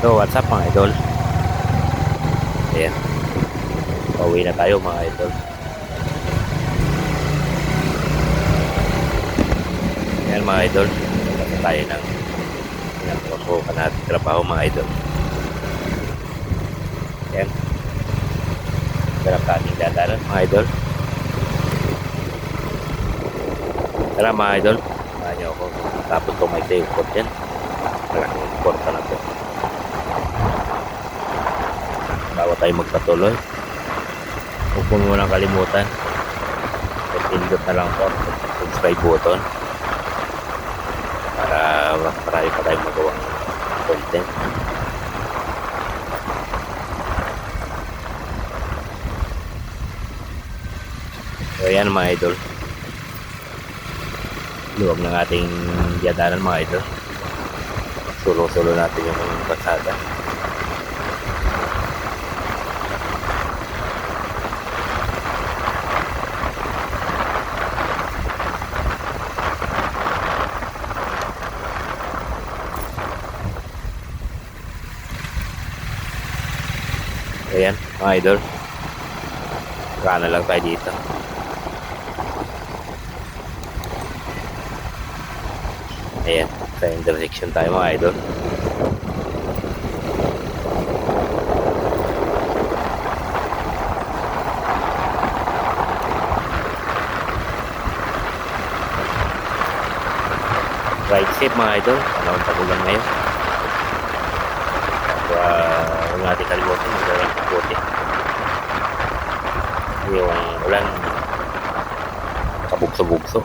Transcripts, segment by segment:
So what's up mga idol? Ayan, pauwi na tayo mga idol. Ayan mga idol, nagkasa tayo ng pinapasukan natin trabaho mga idol. Ayan, sarap kaming dadalan mga idol. Tara mga idol, samahan nyo ako. Tapos kung may save code dyan, malaking importa na to. Bago tayo magpatuloy, huwag po munang kalimutan, pindot na lang po subscribe button para marami pa tayong magawang content. So yan mga idol, luwag ng ating diyadanan mga idol. Sulo-sulo natin yung kalsada. Ayan mga idol, kanan lang tayo dito. Ayan, sa intersection tayo mga idol. Ride safe mga idol, panahon tagulan ngayon. Huwag natin kalimutan magdala ng bote. Yung ulan kabugso-bugso.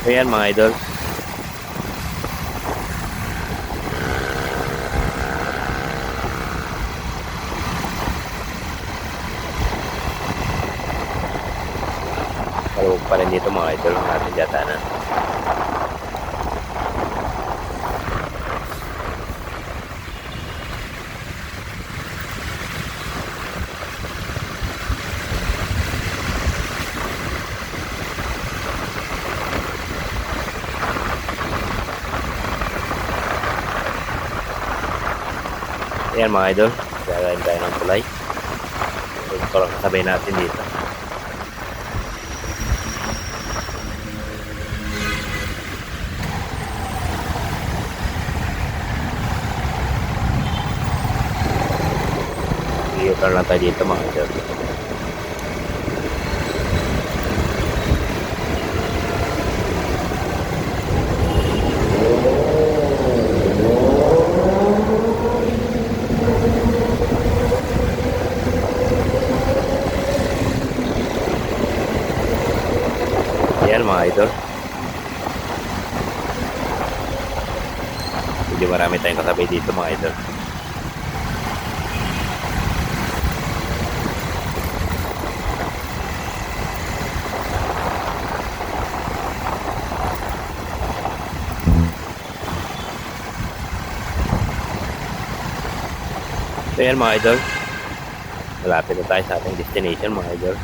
Ayan mga idol, kalawag pa rin dito mga idol ang ating diyatanan. Ayan mga idol, gagahin tayo ng tulay. Ito lang kasabay natin dito. I-U-turn lang tayo dito mga idol. Ayan mga idol, hindi marami tayong kasabay dito mga idol. So yan mga idol, malapit na tayo sa ating destination mga idol.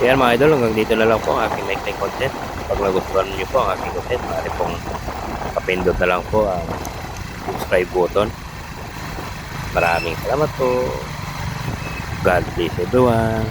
So yan mga idol, hanggang dito na lang po ang aking next content. Pag nagustuhan niyo po ang aking content, maaari pong kapindot na lang po ang subscribe button. Maraming salamat po. God bless everyone.